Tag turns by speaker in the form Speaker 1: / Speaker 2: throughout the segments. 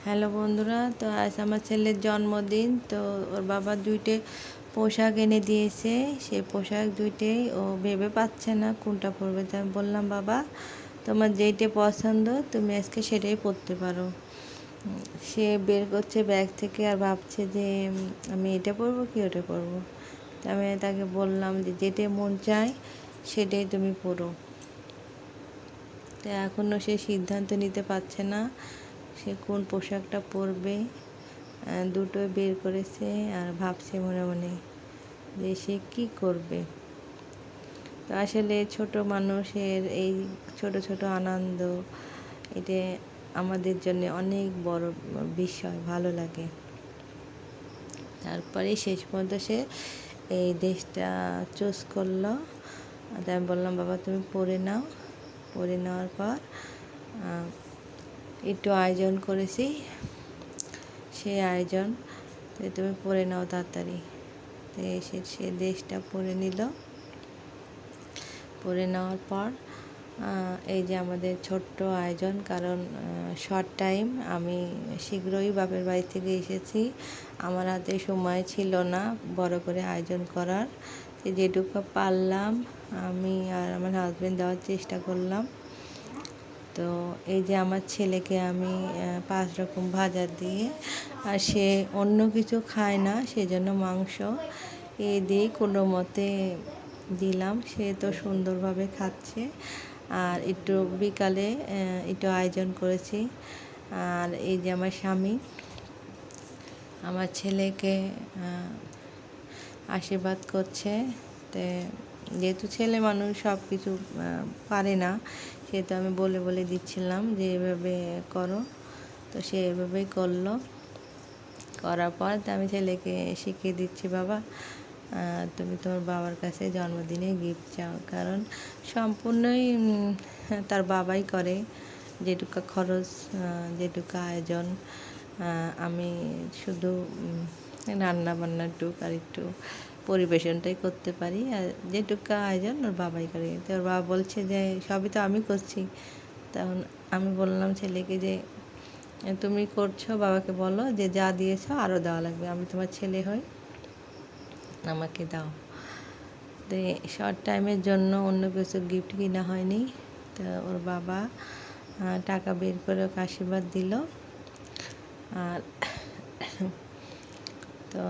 Speaker 1: Hello বন্ধুরা, তো আজ আমার ছেলের জন্মদিন। তো ওর বাবা দুইটে পোশাক এনে দিয়েছে। সেই পোশাক দুইটেই ও ভেবে পাচ্ছে না কোনটা পরবে। তাই আমি বললাম, বাবা তোমার যেইটা পছন্দ তুমি আজকে সেটাই পরতে পারো। সে বের করছে ব্যাগ থেকে আর ভাবছে যে আমি এটা পরবো কি ওটা পরবো। তা আমি তাকে বললাম যে যেটা মন চায় সেটাই তুমি পরো। তো এখনও সে সিদ্ধান্ত নিতে পারছে না সে কোন পোশাকটা পরবে। দুটোই বের করেছে আর ভাবছে মনে মনে যে সে কী করবে। তো আসলে ছোট মানুষের এই ছোট ছোট আনন্দ, এটা আমাদের জন্য অনেক বড় বিষয়, ভালো লাগে। তারপরে শেষ পর্যন্ত সে এই ড্রেসটা চুজ করলো। তাই আমি বললাম, বাবা তুমি পরে নাও। পরে নেওয়ার পর একটু আয়োজন করেছি, সেই আয়োজন তুমি পরে নাও তাড়াতাড়ি। তো এসে সে ড্রেসটা পরে নিল। পরে নেওয়ার পর এই যে আমাদের ছোট্ট আয়োজন, কারণ শর্ট টাইম, আমি শীঘ্রই বাপের বাড়ি থেকে এসেছি, আমার হাতে সময় ছিল না বড় করে আয়োজন করার। যেটুকু পারলাম আমি আর আমার হাজব্যান্ড দেওয়ার চেষ্টা করলাম। তো এই যে আমার ছেলেকে আমি 5 রকম ভাজা দিয়ে, আর সে অন্য কিছু খায় না, সেজন্য মাংস দিয়ে কোনো মতে দিলাম। সে তো সুন্দরভাবে খাচ্ছে। আর একটু বিকালে একটু আয়োজন করেছি। আর এই যে আমার স্বামী আমার ছেলেকে আশীর্বাদ করছে। তো যেহেতু ছেলে মানুষ সব কিছু পারে না, সেহেতু আমি বলে বলে দিচ্ছিলাম যে এভাবে করো। তো সে এভাবেই করলো। করার পর তো আমি ছেলেকে শিখিয়ে দিচ্ছি, বাবা তুমি তোমার বাবার কাছে জন্মদিনে গিফট চাও, কারণ সম্পূর্ণই তার বাবাই করে। যেটুকু খরচ, যেটুকু আয়োজন, আমি শুধু রান্না বান্নাটুক আর একটু পরিবেশনটাই করতে পারি। আর যেটুকু আয়োজন ওর বাবাই করে। তো ওর বাবা বলছে যে সবই তো আমি করছি। তখন আমি বললাম ছেলেকে যে তুমি করছো, বাবাকে বলো যে যা দিয়েছো আরও দেওয়া লাগবে, আমি তোমার ছেলে হই, আমাকে দাও। তো শর্ট টাইমের জন্য অন্য কিছু গিফট কিনা হয়নি। তো ওর বাবা টাকা বের করে ওকে আশীর্বাদ দিল। আর তো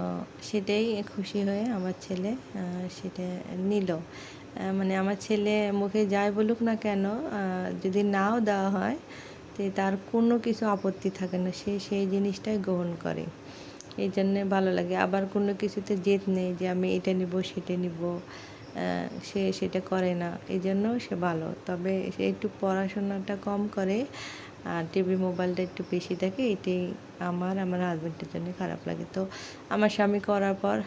Speaker 1: সেটাই খুশি হয়ে আমার ছেলে সেটা নিল। মানে আমার ছেলে মুখে যাই বলুক না কেন, যদি নাও দেওয়া হয় তো তার কোনো কিছু আপত্তি থাকে না, সে সেই জিনিসটাই গ্রহণ করে। এই জন্যে ভালো লাগে। আবার কোনো কিছুতে জেদ নেই যে আমি এটা নিব সেটা নিব, সে সেটা করে না, এই জন্য সে ভালো। তবে সে একটু পড়াশোনাটা কম করে আর টিভি মোবাইলটা একটু বেশি দেখে, এটাই আমার হাজব্যান্ডের জন্য খারাপ লাগে। তো আমার স্বামী করার পর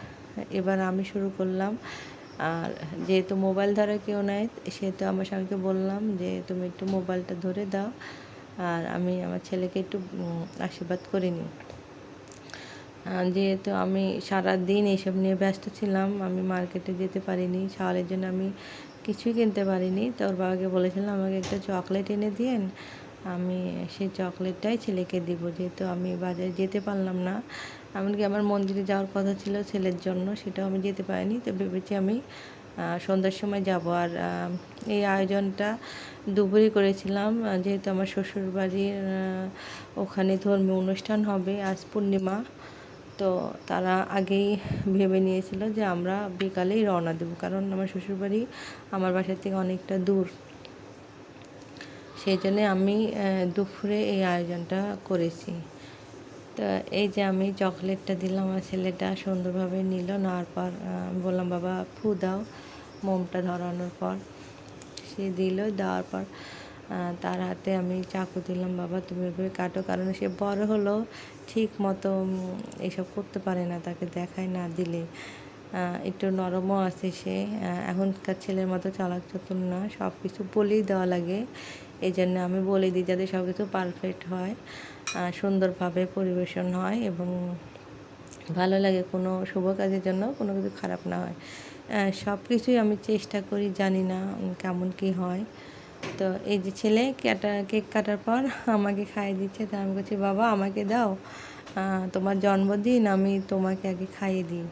Speaker 1: এবার আমি শুরু করলাম। আর যেহেতু মোবাইল ধরে কেউ নাই, সেহেতু আমার স্বামীকে বললাম যে তুমি একটু মোবাইলটা ধরে দাও আর আমি আমার ছেলেকে একটু আশীর্বাদ করে নিই। যেহেতু আমি সারাদিন এইসব নিয়ে ব্যস্ত ছিলাম, আমি মার্কেটে যেতে পারিনি, ছাওয়ালের জন্য আমি কিছুই কিনতে পারিনি। তো ওর বাবাকে বলেছিলাম আমাকে একটা চকলেট এনে দিয়েন, আমি সেই চকলেটটাই ছেলেকে দিব, যেহেতু আমি বাজারে যেতে পারলাম না। এমনকি আমার মন্দিরে যাওয়ার কথা ছিল ছেলের জন্য, সেটাও আমি যেতে পারিনি। তো ভেবেছি আমি সন্ধ্যার সময় যাব। আর এই আয়োজনটা দুপুরে করেছিলাম, যেহেতু আমার শ্বশুরবাড়ির ওখানে ধর্মীয় অনুষ্ঠান হবে আজ পূর্ণিমা। তো তারা আগেই ভেবে নিয়েছিল যে আমরা বিকালেই রওনা দেবো, কারণ আমার শ্বশুরবাড়ি আমার বাসার থেকে অনেকটা দূর। সেই জন্যে আমি দুপুরে এই আয়োজনটা করেছি। তো এই যে আমি চকলেটটা দিলাম, আমার ছেলেটা সুন্দরভাবে নিল। নেওয়ার পর আমি বললাম, বাবা ফু দাও। মোমটা ধরানোর পর সে দিল। দেওয়ার পর তার হাতে আমি চাকু দিলাম, বাবা তুমি এভাবে কাটো, কারণ সে বড় হলো ঠিক মতো এসব করতে পারে না, তাকে দেখায় না দিলে। একটু নরমও আছে সে, এখনকার ছেলের মতো চালাক চতুর না, সব কিছু বলেই দেওয়া লাগে। এই জন্য আমি বলে দিই যাতে সব কিছু পারফেক্ট হয়, সুন্দরভাবে পরিবেশন হয় এবং ভালো লাগে, কোনো শুভ কাজের জন্য কোনো কিছু খারাপ না হয়। সব কিছুই আমি চেষ্টা করি, জানি না কেমন কী হয়। তো এই যে ছেলে কেক কাটার পর আমাকে খাইয়ে দিচ্ছে। তো আমি বলছি, বাবা আমাকে দাও, তোমার জন্মদিন, আমি তোমাকে আগে খাইয়ে দিই।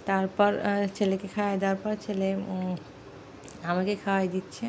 Speaker 1: তারপর ছেলেকে খাইয়ে দেওয়ার পর ছেলে আমাকে খাওয়াই দিচ্ছে।